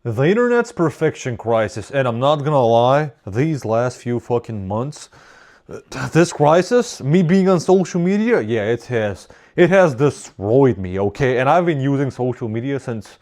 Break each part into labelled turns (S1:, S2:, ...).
S1: The internet's perfection crisis, and I'm not gonna lie, these last few fucking months, this crisis, me being on social media, yeah, it has destroyed me, okay? And I've been using social media since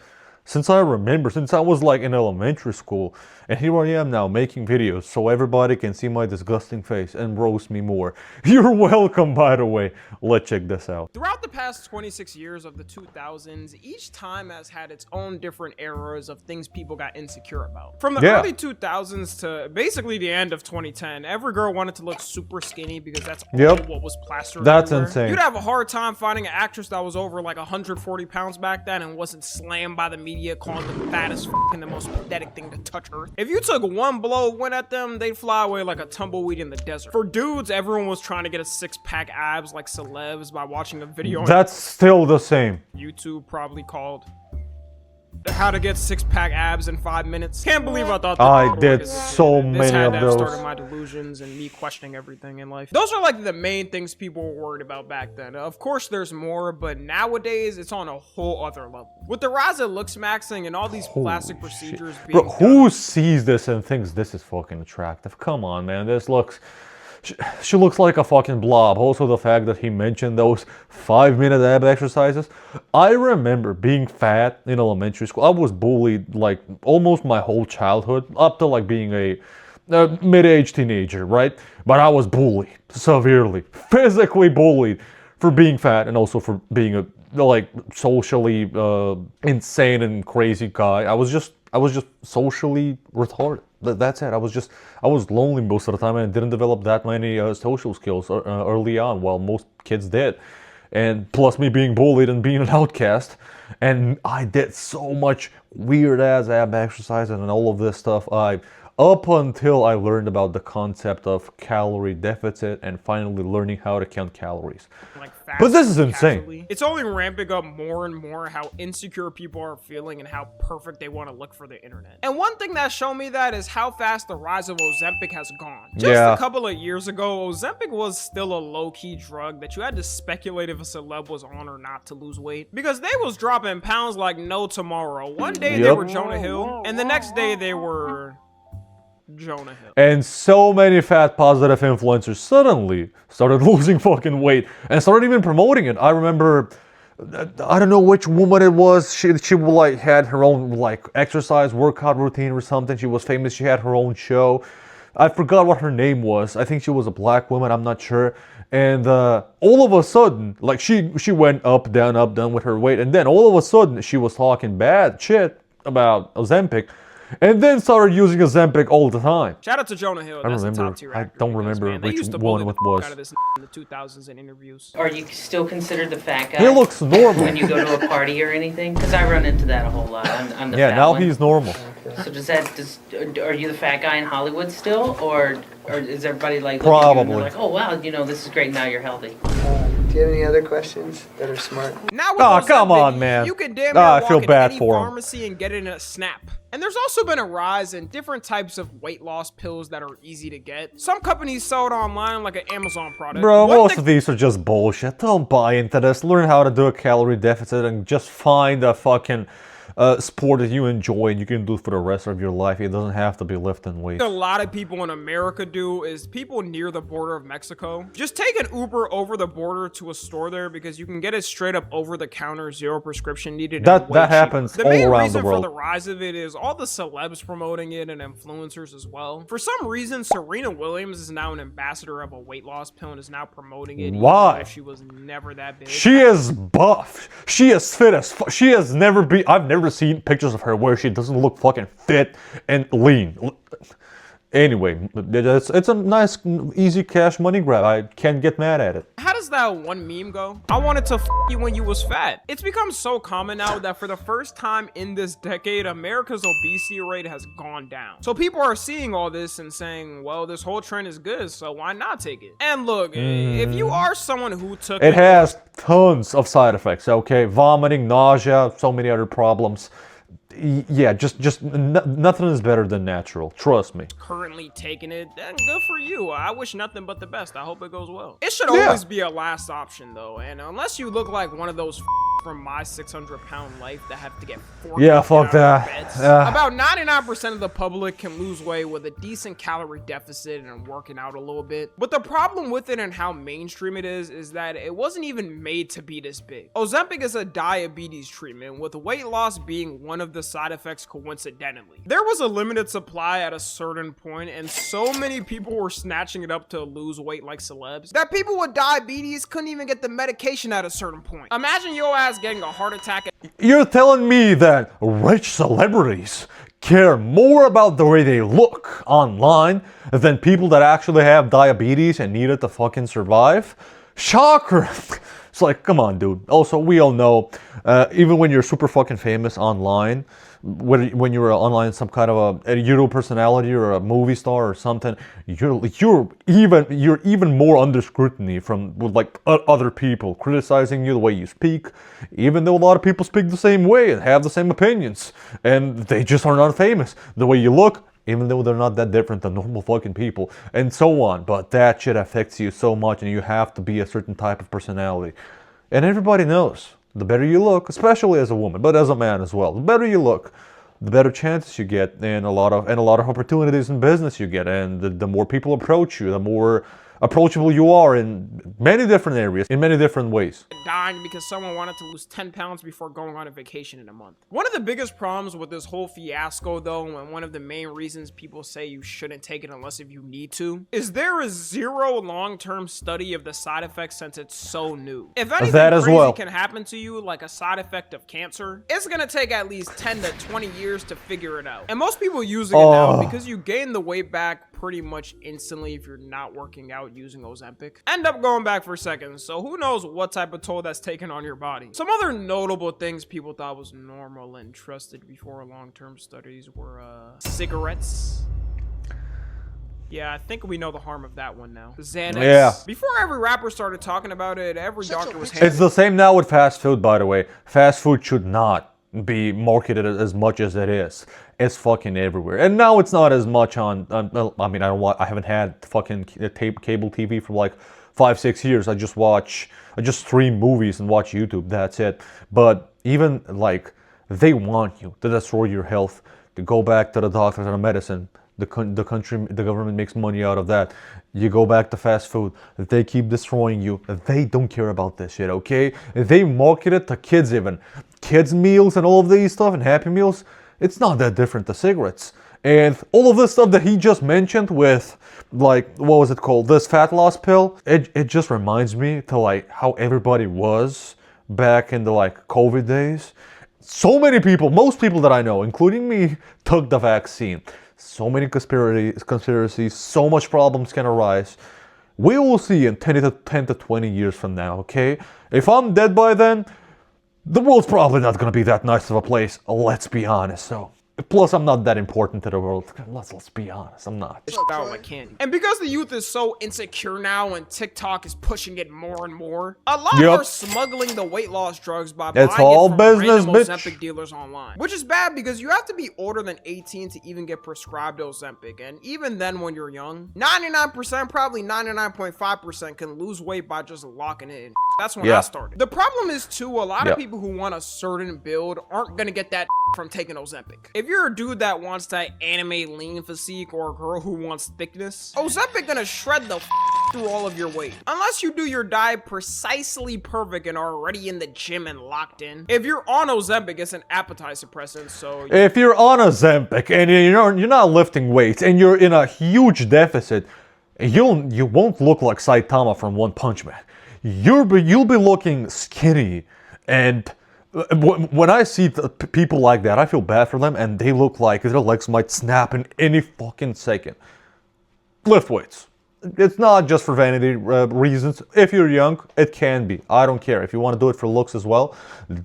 S1: I remember, since I was like in elementary school. And here I am now making videos so everybody can see my disgusting face and roast me more. You're welcome, by the way. Let's check this out.
S2: Throughout the past 26 years of the 2000s, each time has had its own different eras of things people got insecure about. From the early 2000s to basically the end of 2010, every girl wanted to look super skinny because that's all what was plastered
S1: That's
S2: everywhere.
S1: insane.
S2: You'd have a hard time finding an actress that was over like 140 pounds back then and wasn't slammed by the media calling them fat as f and the most pathetic thing to touch earth. If you took one blow, went at them, they'd fly away like a tumbleweed in the desert. For dudes, everyone was trying to get a six-pack abs like celebs by watching a video on
S1: That's still the same.
S2: YouTube, probably called How to Get Six-Pack Abs in 5 Minutes. Can't believe I thought that
S1: I did so many of those.
S2: This started my delusions and me questioning everything in life. Those are like the main things people were worried about back then. Of course there's more, but nowadays it's on a whole other level. With the rise of looksmaxxing and all these plastic procedures being
S1: Bro, who sees this and thinks this is fucking attractive? Come on, man, this looks... She looks like a fucking blob. Also, the fact that he mentioned those 5-minute ab exercises. I remember being fat in elementary school. I was bullied like almost my whole childhood, up to like being a mid-aged teenager, right? But I was bullied severely, physically bullied for being fat and also for being a like socially insane and crazy guy. I was just socially retarded. That's it. I was lonely most of the time and didn't develop that many social skills early on, while most kids did. And plus me being bullied and being an outcast. And I did so much weird ass ab exercise and all of this stuff. Up until I learned about the concept of calorie deficit and finally learning how to count calories.
S2: Like
S1: but this is insane.
S2: Casually. It's only ramping up more and more how insecure people are feeling and how perfect they want to look for the internet. And one thing that showed me that is how fast the rise of Ozempic has gone. Just a couple of years ago, Ozempic was still a low-key drug that you had to speculate if a celeb was on or not to lose weight. Because they was dropping pounds like no tomorrow. One day they were Jonah Hill, and the next day they were... Jonah Hill. And
S1: so many fat positive influencers suddenly started losing fucking weight and started even promoting it. I remember, I don't know which woman it was. She like had her own like exercise workout routine or something. She was famous. She had her own show. I forgot what her name was. I think she was a black woman. I'm not sure. And all of a sudden, like she went up, down with her weight. And then all of a sudden, she was talking bad shit about Ozempic. And then started using Ozempic all the time.
S2: Shout out to Jonah Hill. That's a top tier actor.
S1: I don't remember which one it was.
S2: Out of this in the 2000s in interviews.
S3: Are you still considered the fat guy?
S1: He looks normal.
S3: When you go to a party or anything? Because I run into that a whole lot. I'm the fat
S1: now
S3: one.
S1: he's normal.
S3: So are you the fat guy in Hollywood still? Or is everybody like...
S1: Probably.
S3: Like, oh wow, this is great, now you're healthy.
S4: Do you have any other questions that are smart?
S2: Now with
S1: come on, man.
S2: You can damn near walk
S1: I feel bad
S2: any
S1: for him.
S2: pharmacy and get it in a snap. And there's also been a rise in different types of weight loss pills that are easy to get. Some companies sell it online like an Amazon product.
S1: Bro, most of these are just bullshit. Don't buy into this. Learn how to do a calorie deficit and just find a fucking sport that you enjoy and you can do for the rest of your life. It doesn't have to be lifting weights.
S2: A lot of people in America do is people near the border of Mexico just take an Uber over the border to a store there because you can get it straight up over the counter, zero prescription needed.
S1: That happens all around the world. The main reason for
S2: the rise of it is all the celebs promoting it and influencers as well. For some reason, Serena Williams is now an ambassador of a weight loss pill and is now promoting it.
S1: Why?
S2: She was never that big.
S1: She is buff. She is fit as fuck. She has never been. I've never seen pictures of her where she doesn't look fucking fit and lean. Anyway, it's a nice, easy cash money grab. I can't get mad at it.
S2: How does that one meme go? I wanted to f you when you was fat. It's become so common now that for the first time in this decade, America's obesity rate has gone down. So people are seeing all this and saying, well, this whole trend is good, so why not take it? And look, if you are someone who took it...
S1: It has tons of side effects, okay? Vomiting, nausea, so many other problems. Yeah, nothing is better than natural. Trust me.
S2: Currently taking it, then good for you. I wish nothing but the best. I hope it goes well. It should always be a last option though, and unless you look like one of those from my 600-pound life that have to get
S1: yeah, fuck that.
S2: About 99% of the public can lose weight with a decent calorie deficit and working out a little bit. But the problem with it and how mainstream it is that it wasn't even made to be this big. Ozempic is a diabetes treatment, with weight loss being one of the side effects coincidentally. There was a limited supply at a certain point, and so many people were snatching it up to lose weight like celebs that people with diabetes couldn't even get the medication at a certain point. Imagine your ass getting a heart attack.
S1: You're telling me that rich celebrities care more about the way they look online than people that actually have diabetes and need it to fucking survive? Shocker! It's like, come on, dude. Also, we all know, even when you're super fucking famous online, when you're online some kind of a YouTube personality or a movie star or something, you're even more under scrutiny from like other people criticizing you, the way you speak, even though a lot of people speak the same way and have the same opinions, and they just are not famous. The way you look, even though they're not that different than normal fucking people, and so on. But that shit affects you so much, and you have to be a certain type of personality. And everybody knows, the better you look, especially as a woman, but as a man as well, the better you look, the better chances you get, and a lot of opportunities in business you get, and the more people approach you, the more approachable you are in many different areas, in many different ways.
S2: Dying because someone wanted to lose 10 pounds before going on a vacation in a month. One of the biggest problems with this whole fiasco though, and one of the main reasons people say you shouldn't take it unless if you need to, is there is zero long-term study of the side effects since it's so new. If anything crazy can happen to you, like a side effect of cancer, it's gonna take at least 10 to 20 years to figure it out. And most people using it now, because you gain the weight back pretty much instantly if you're not working out using Ozempic, end up going back for seconds. So who knows what type of toll that's taken on your body. Some other notable things people thought was normal and trusted before long-term studies were cigarettes. Yeah, I think we know the harm of that one now. Xanax.
S1: Yeah.
S2: Before every rapper started talking about it, every doctor was
S1: It's the same now with fast food, by the way. Fast food should not be marketed as much as it is. It's fucking everywhere, and now it's not as much on I mean, I haven't had fucking cable TV for like 5-6 years. I just stream movies and watch YouTube. That's it. But even like, they want you to destroy your health, to go back to the doctors and the medicine. The government makes money out of that. You go back to fast food. They keep destroying you. They don't care about this shit, okay? They market it to kids even. Kids meals and all of these stuff and Happy Meals, it's not that different to cigarettes. And all of this stuff that he just mentioned with, like, what was it called? This fat loss pill, it just reminds me to like how everybody was back in the like COVID days. So many people, most people that I know, including me, took the vaccine. So many conspiracies, so much problems can arise. We will see in 10 to 20 years from now, okay? If I'm dead by then, the world's probably not gonna be that nice of a place, let's be honest. So, plus I'm not that important to the world. Let's be honest, I'm not.
S2: Out like candy. And because the youth is so insecure now and TikTok is pushing it more and more, a lot are smuggling the weight loss drugs by buying it from random Ozempic dealers online. Which is bad because you have to be older than 18 to even get prescribed Ozempic. And even then when you're young, 99%, probably 99.5% can lose weight by just locking it in. That's when I started. The problem is too, a lot of people who want a certain build aren't gonna get that from taking Ozempic. If you're a dude that wants that anime lean physique or a girl who wants thickness, Ozempic gonna shred the through all of your weight. Unless you do your diet precisely perfect and are already in the gym and locked in. If you're on Ozempic, it's an appetite suppressant, so... If
S1: you're on Ozempic and you're not lifting weights and you're in a huge deficit, you won't look like Saitama from One Punch Man. You'll be looking skinny, and when I see people like that, I feel bad for them, and they look like their legs might snap in any fucking second. Lift weights. It's not just for vanity reasons. If you're young, it can be. I don't care. If you want to do it for looks as well,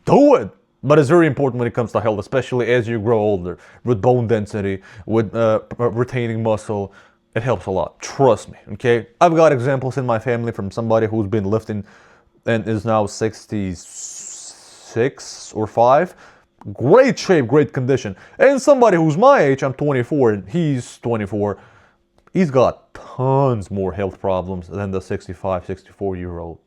S1: do it. But it's very important when it comes to health, especially as you grow older, with bone density, with retaining muscle. It helps a lot. Trust me, okay? I've got examples in my family from somebody who's been lifting and is now 66 or 5. Great shape, great condition. And somebody who's my age, I'm 24 and he's 24, he's got tons more health problems than the 65, 64-year-old.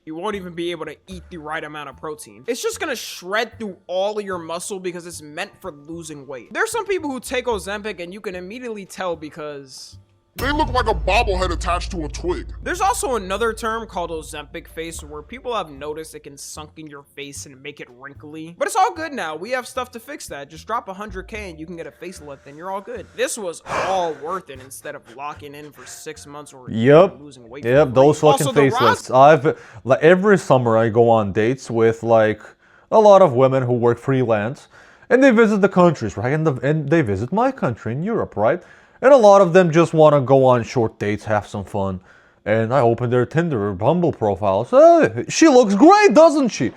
S2: You won't even be able to eat the right amount of protein. It's just gonna shred through all of your muscle because it's meant for losing weight. There's some people who take Ozempic and you can immediately tell because
S5: they look like a bobblehead attached to a twig.
S2: There's also another term called Ozempic face where people have noticed it can sunk in your face and make it wrinkly. But it's all good now. We have stuff to fix that. Just drop 100K and you can get a facelift and you're all good. This was all worth it instead of locking in for 6 months or losing weight.
S1: Yep, those fucking facelifts. Like, every summer I go on dates with like a lot of women who work freelance and they visit the countries, right? And they visit my country in Europe, right? And a lot of them just want to go on short dates, have some fun. And I open their Tinder or Bumble profiles. Hey, she looks great, doesn't she?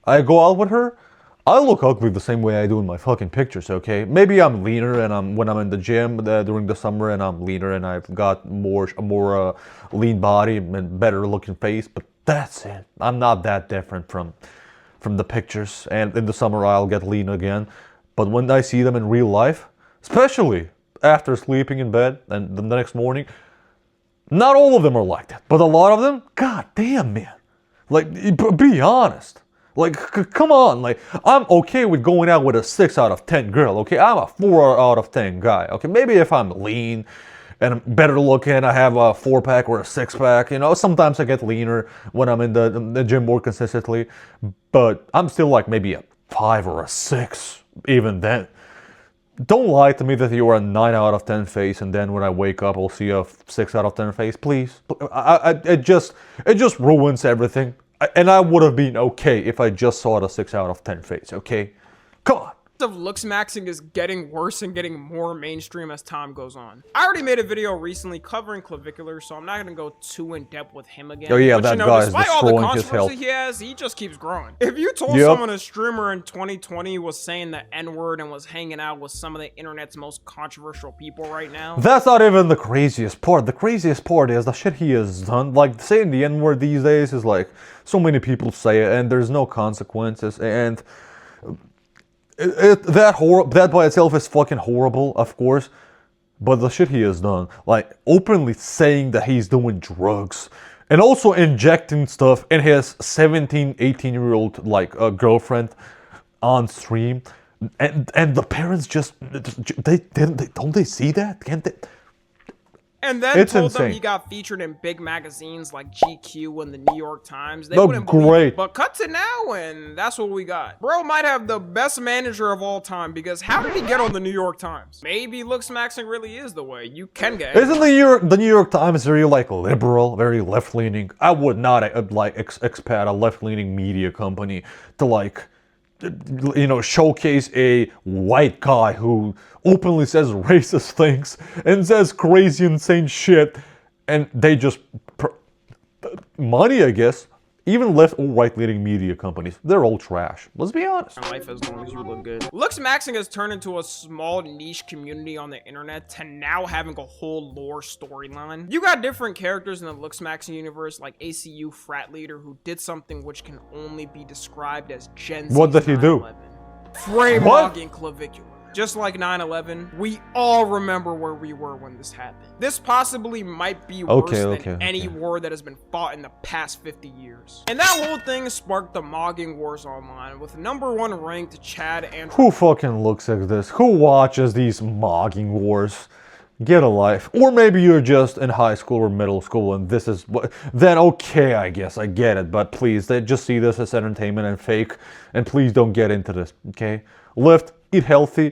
S1: I go out with her. I look ugly the same way I do in my fucking pictures, okay? Maybe I'm leaner and when I'm in the gym during the summer and I'm leaner and I've got more lean body and better looking face. But that's it. I'm not that different from the pictures. And in the summer I'll get lean again. But when I see them in real life, especially after sleeping in bed and the next morning, not all of them are like that, but a lot of them, god damn, man. Like, be honest. Like, come on. Like, I'm okay with going out with a 6 out of 10 girl, okay? I'm a 4 out of 10 guy, okay? Maybe if I'm lean and I'm better looking, I have a 4-pack or a 6-pack, you know? Sometimes I get leaner when I'm in the gym more consistently, but I'm still like maybe a 5 or a 6, even then. Don't lie to me that you are a 9 out of 10 face and then when I wake up I'll see a 6 out of 10 face, please. It just ruins everything. And I would have been okay if I just saw the 6 out of 10 face, okay? Come on.
S2: Of looksmaxxing is getting worse and getting more mainstream as time goes on. I already made a video recently covering clavicular, so I'm not gonna go too in depth with him again.
S1: Oh yeah,
S2: but,
S1: that
S2: you know,
S1: guy is
S2: despite all the
S1: destroying his health.
S2: controversy he has, he just keeps growing. If you told someone a streamer in 2020 was saying the N-word and was hanging out with some of the internet's most controversial people right now,
S1: that's not even the craziest part. The craziest part is the shit he has done. Like, saying the N-word these days is like, so many people say it and there's no consequences, and that by itself is fucking horrible, of course, but the shit he has done, like openly saying that he's doing drugs and also injecting stuff in his 17, 18-year-old like girlfriend on stream, and the parents just don't they see that? Can't they?
S2: And then
S1: it's
S2: told
S1: insane.
S2: them he got featured in big magazines like GQ and the New York Times. They
S1: Oh,
S2: wouldn't believe
S1: great.
S2: it. But cut to now, and that's what we got. Bro might have the best manager of all time, because how did he get on the New York Times? Maybe looksmaxxing really is the way. You can get.
S1: Isn't the New York Times very like liberal, very left-leaning? I would not like expat a left-leaning media company to like, you know, showcase a white guy who openly says racist things and says crazy, insane shit, and they just money, I guess. Even left or right-leaning media companies, they're all trash. Let's be honest.
S2: Life as long as you look good. Looksmaxxing has turned into a small niche community on the internet to now having a whole lore storyline. You got different characters in the Looksmaxxing universe, like ACU frat leader who did something which can only be described as Gen Z.
S1: What did he do?
S2: Frame
S1: What?
S2: logging clavicular. Just like 9/11, we all remember where we were when this happened. This possibly might be worse than any war that has been fought in the past 50 years. And that whole thing sparked the mogging wars online, with #1 ranked Chad and...
S1: Who fucking looks at this? Who watches these mogging wars? Get a life. Or maybe you're just in high school or middle school and this is what... Then okay, I guess, I get it. But please, they just see this as entertainment and fake. And please don't get into this, okay? Lift, eat healthy.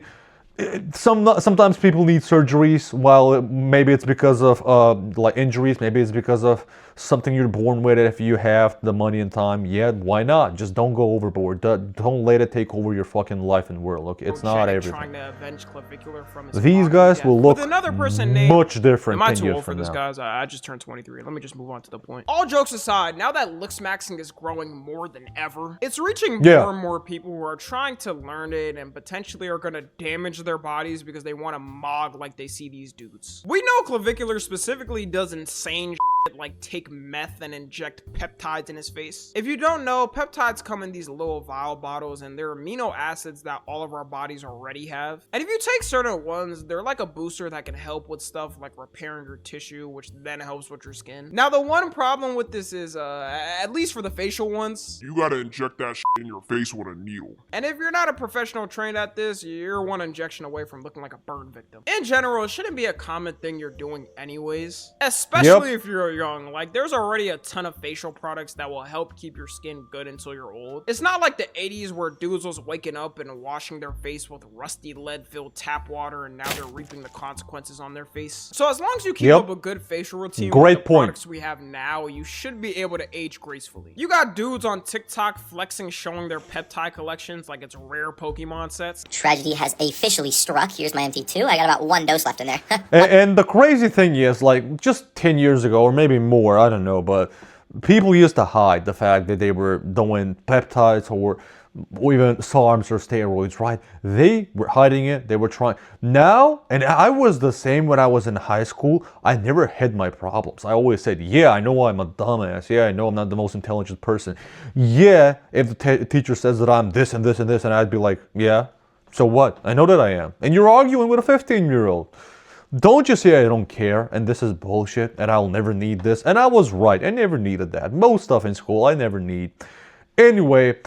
S1: Sometimes people need surgeries, while maybe it's because of like injuries, maybe it's because of something you're born with. If you have the money and time, yeah, why not? Just don't go overboard. Don't let it take over your fucking life and world. Okay, it's not everything.
S2: Trying to avenge clavicular from his
S1: These guys will look
S2: another person named...
S1: much different.
S2: Am I too old for this, guys? I just turned 23. Let me just move on to the point. All jokes aside, now that looksmaxxing is growing more than ever, it's reaching more and more people who are trying to learn it and potentially are going to damage their bodies because they want to mog like they see these dudes. We know clavicular specifically does insane shit like take meth and inject peptides in his face. If you don't know, peptides come in these little vial bottles and they're amino acids that all of our bodies already have. And if you take certain ones, they're like a booster that can help with stuff like repairing your tissue, which then helps with your skin. Now, the one problem with this is, at least for the facial ones,
S5: You gotta inject that shit in your face with a needle.
S2: and if you're not a professional trained at this, you're one injection away from looking like a burn victim. In general, it shouldn't be a common thing you're doing anyways, especially if you're young. Like, there's already a ton of facial products that will help keep your skin good until you're old. It's not like the 80s where dudes was waking up and washing their face with rusty lead-filled tap water and now they're reaping the consequences on their face. So as long as you keep up a good facial routine with the products we have now, you should be able to age gracefully. You got dudes on TikTok flexing, showing their peptide collections like it's rare Pokemon sets.
S6: Tragedy has officially struck. Here's my MT2. I got about 1 dose left in there.
S1: And the crazy thing is, like, just 10 years ago, or maybe more, I don't know, but people used to hide the fact that they were doing peptides or even SARMs or steroids, right? They were hiding it. They were trying. Now, and I was the same when I was in high school, I never hid my problems. I always said, yeah, I know I'm a dumbass. Yeah, I know I'm not the most intelligent person. Yeah, if the teacher says that I'm this and this and this, and I'd be like, yeah, so what? I know that I am. And you're arguing with a 15-year-old. Don't just say I don't care and this is bullshit and I'll never need this. And I was right. I never needed that. Most stuff in school I never need. Anyway,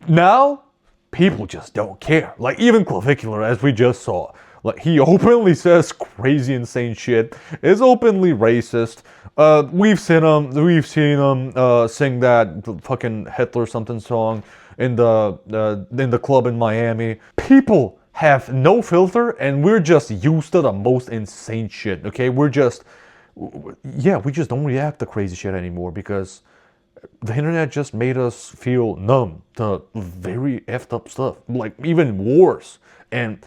S1: now people just don't care. Like even Clavicular, as we just saw. Like he openly says crazy, insane shit. Is openly racist. We've seen him sing that fucking Hitler something song in the club in Miami. People have no filter and we're just used to the most insane shit, okay? We just don't react to crazy shit anymore because the internet just made us feel numb to very effed up stuff, like even wars and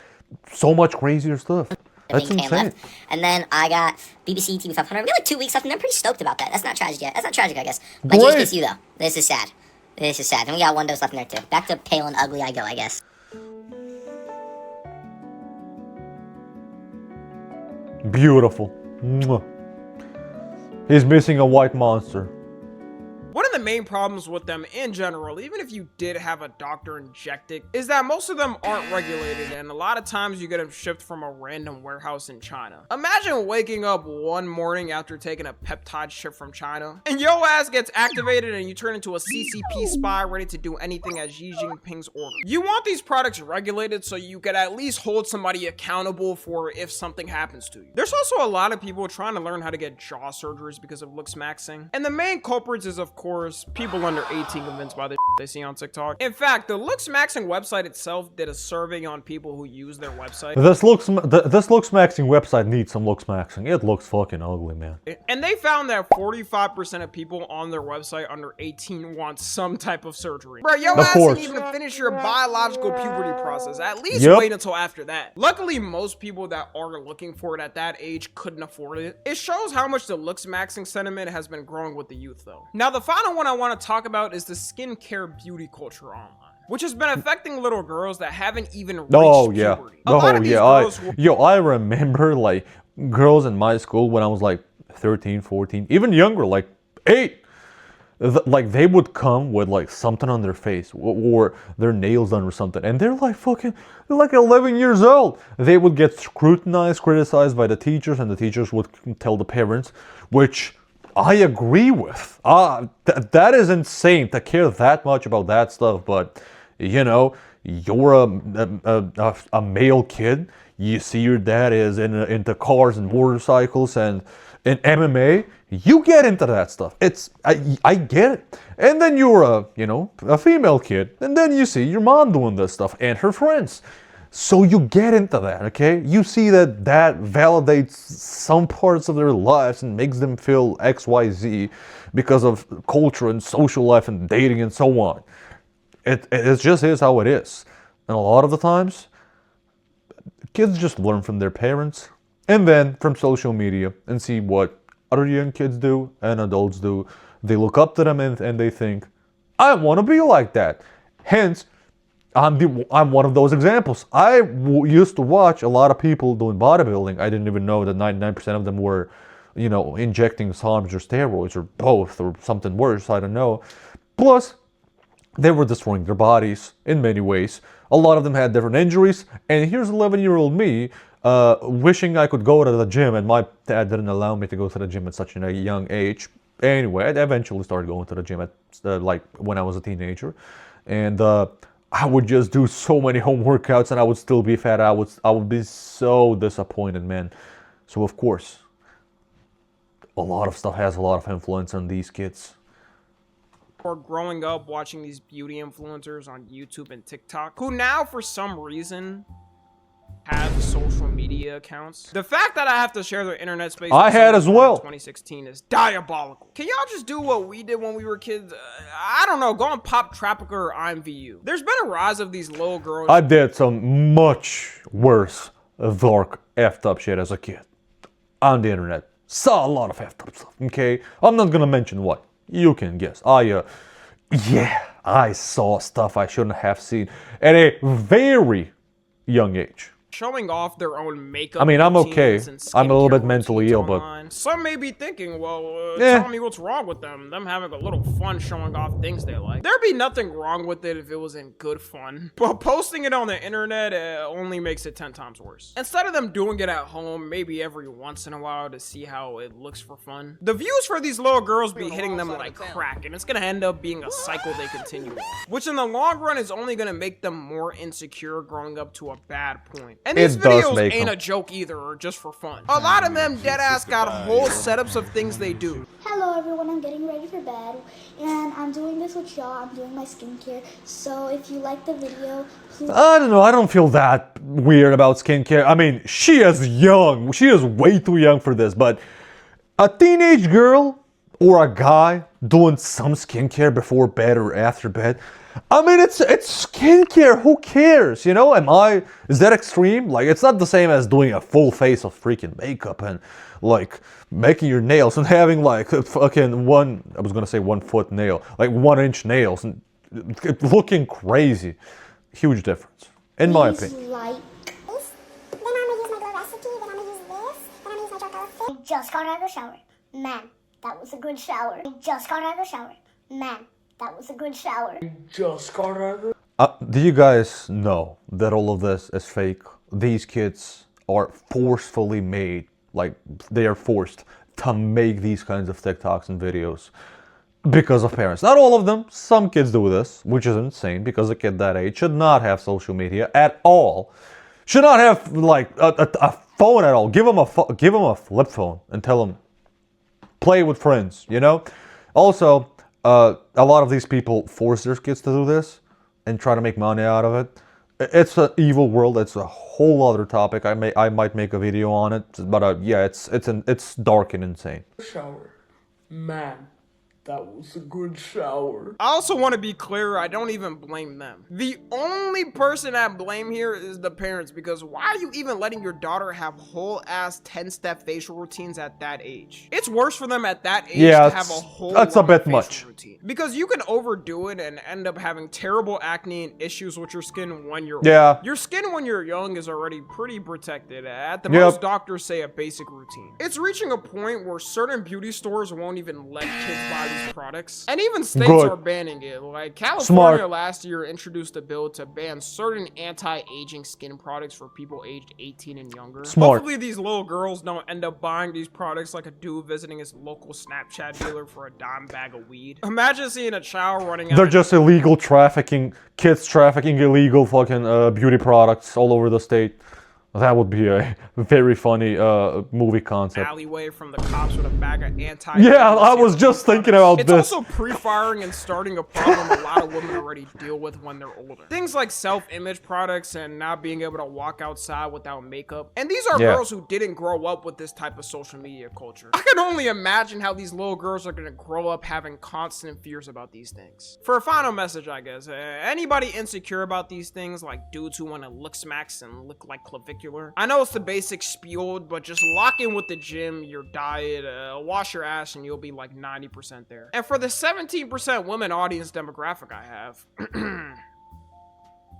S1: so much crazier stuff. That's insane.
S6: And then I got BBC TV 500. We got like 2 weeks left and I'm pretty stoked about that. That's not tragic yet. That's not tragic, I guess. Like you though. This is sad. This is sad. And we got 1 dose left in there too. Back to pale and ugly I go, I guess.
S1: Beautiful. Mwah. He's missing a white monster.
S2: One of the main problems with them in general, even if you did have a doctor inject it, is that most of them aren't regulated and a lot of times you get them shipped from a random warehouse in China. Imagine waking up one morning after taking a peptide ship from China and your ass gets activated and you turn into a CCP spy ready to do anything at Xi Jinping's order. You want these products regulated so you could at least hold somebody accountable for if something happens to you. There's also a lot of people trying to learn how to get jaw surgeries because of looksmaxxing. And the main culprits is, of course, people under 18 convinced by the they see on TikTok. In fact, the looksmaxxing website itself did a survey on people who use their website.
S1: This looksmaxxing website needs some looksmaxxing. It looks fucking ugly, man.
S2: And they found that 45% of people on their website under 18 want some type of surgery. Bro, your ass didn't even finish your biological puberty process. At least wait until after that. Luckily, most people that are looking for it at that age couldn't afford it. It shows how much the looksmaxxing sentiment has been growing with the youth, though. Now, the final one I want to talk about is the skincare beauty culture online, which has been affecting little girls that haven't even reached puberty.
S1: I remember like girls in my school when I was like 13, 14, even younger, like 8. Like they would come with like something on their face or their nails done or something, and they're like 11 years old. They would get scrutinized, criticized by the teachers, and the teachers would tell the parents, which I agree with. That is insane to care that much about that stuff. But you know, you're a male kid. You see your dad is into cars and motorcycles and in MMA. You get into that stuff. I get it. And then you're a female kid, and then you see your mom doing this stuff and her friends. So you get into that, okay? You see that validates some parts of their lives and makes them feel XYZ because of culture and social life and dating and so on. It just is how it is. And a lot of the times, kids just learn from their parents and then from social media and see what other young kids do and adults do. They look up to them and they think, I want to be like that. Hence, I'm one of those examples. I used to watch a lot of people doing bodybuilding. I didn't even know that 99% of them were you know, injecting SARMs or steroids or both or something worse, I don't know. Plus, they were destroying their bodies in many ways. A lot of them had different injuries, and here's 11-year-old me wishing I could go to the gym, and my dad didn't allow me to go to the gym at such a young age. Anyway, I eventually started going to the gym at like when I was a teenager, and I would just do so many home workouts, and I would still be fat. I would be so disappointed, man. So of course, a lot of stuff has a lot of influence on these kids.
S2: Or growing up watching these beauty influencers on YouTube and TikTok, who now for some reason have social media accounts. The fact that I have to share their internet space
S1: I had as well.
S2: 2016 is diabolical. Can y'all just do what we did when we were kids? I don't know, go on Pop Tropica or IMVU. There's been a rise of these little girls.
S1: I did some much worse, dark, effed up shit as a kid on the internet. Saw a lot of effed up stuff, okay? I'm not gonna mention what. You can guess. I saw stuff I shouldn't have seen at a very young age.
S2: Showing off their own makeup.
S1: I mean, I'm okay.
S2: And
S1: I'm a little bit
S2: skincare
S1: mentally
S2: routines
S1: ill,
S2: online.
S1: but
S2: Some may be thinking, well, tell me what's wrong with them. Them having a little fun showing off things they like. There'd be nothing wrong with it if it was in good fun. But posting it on the internet only makes it 10 times worse. Instead of them doing it at home, maybe every once in a while to see how it looks for fun, the views for these little girls be hitting them like crack, and it's gonna end up being a cycle they continue on, which in the long run is only gonna make them more insecure growing up to a bad point. And these videos ain't a joke either, or just for fun. A lot of them deadass got whole setups of things they do.
S7: Hello everyone, I'm getting ready for bed, and I'm doing this with y'all. I'm doing my skincare, so if you like the video, please...
S1: I don't know, I don't feel that weird about skincare. I mean, she is young. She is way too young for this, but a teenage girl or a guy doing some skincare before bed or after bed, I mean, it's skincare. Who cares? You know, is that extreme? Like, it's not the same as doing a full face of freaking makeup and like making your nails and having like a fucking I was gonna say 1 foot nail, like 1 inch nails and looking crazy. Huge difference, in my opinion.
S7: Like this, then I'm gonna use my glow recipe, then I'm gonna use this, then I'm gonna use my charcoal filter. I just got out of the shower. Man, that was a good shower. I just got out of the shower. Man, that was a good shower.
S4: Just got out of
S1: Do you guys know that all of this is fake? These kids are forcefully made, like they are forced to make these kinds of TikToks and videos because of parents. Not all of them. Some kids do this, which is insane because a kid that age should not have social media at all. Should not have like a phone at all. Give them a flip phone and tell them play with friends. You know. Also, a lot of these people force their kids to do this and try to make money out of it. It's an evil world. It's a whole other topic. I might make a video on it, but yeah, it's dark and insane.
S4: shower. Man, that was a good shower.
S2: I also want to be clear, I don't even blame them. The only person I blame here is the parents, because why are you even letting your daughter have whole ass 10-step facial routines at that age? It's worse for them at that age to have a whole
S1: that's a bit
S2: facial
S1: much
S2: routine. Because you can overdo it and end up having terrible acne and issues with your skin when you're old. Your skin when you're young is already pretty protected. At the most, doctors say a basic routine. It's reaching a point where certain beauty stores won't even let kids buy these products, and even states are banning it. Like California last year introduced a bill to ban certain anti-aging skin products for people aged 18 and younger. Hopefully these little girls don't end up buying these products like a dude visiting his local Snapchat dealer for a dime bag of weed. Imagine seeing a child running out.
S1: They're just illegal trafficking, kids trafficking illegal fucking beauty products all over the state. That would be a very funny movie concept.
S2: Alleyway from the cops with a bag of
S1: I was just thinking about this.
S2: It's also pre-firing and starting a problem a lot of women already deal with when they're older. Things like self-image products and not being able to walk outside without makeup. And these are girls who didn't grow up with this type of social media culture. I can only imagine how these little girls are gonna grow up having constant fears about these things. For a final message, I guess, anybody insecure about these things, like dudes who want to look smacks and look like clavicular, I know it's the basic spiel, but just lock in with the gym, your diet, wash your ass, and you'll be like 90% there. And for the 17% women audience demographic I have,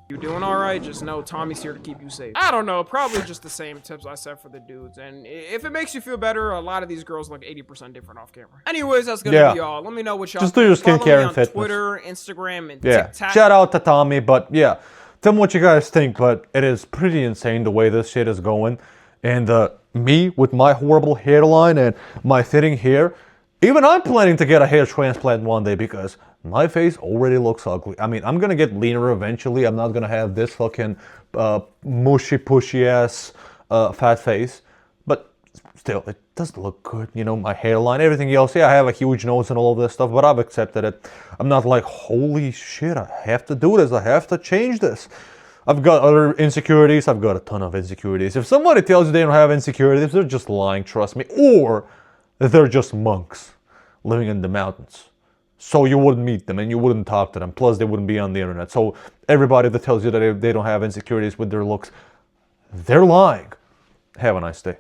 S2: You doing all right? Just know Tommy's here to keep you safe. I don't know, probably just the same tips I said for the dudes. And if it makes you feel better, a lot of these girls look 80% different off camera. Anyways, that's gonna be all. Let me know what y'all
S1: just do your skincare and fitness.
S2: Twitter, Instagram, and
S1: TikTok. Shout out to Tommy, but yeah, tell me what you guys think. But it is pretty insane the way this shit is going. And me with my horrible hairline and my thinning hair, even I'm planning to get a hair transplant one day because my face already looks ugly. I mean, I'm gonna get leaner eventually. I'm not gonna have this fucking mushy, pushy ass fat face. But still, it doesn't look good. You know, my hairline, everything else. Yeah, I have a huge nose and all of this stuff, but I've accepted it. I'm not like, holy shit, I have to do this. I have to change this. I've got other insecurities. I've got a ton of insecurities. If somebody tells you they don't have insecurities, they're just lying, trust me. Or they're just monks living in the mountains. So you wouldn't meet them and you wouldn't talk to them. Plus, they wouldn't be on the internet. So everybody that tells you that they don't have insecurities with their looks, they're lying. Have a nice day.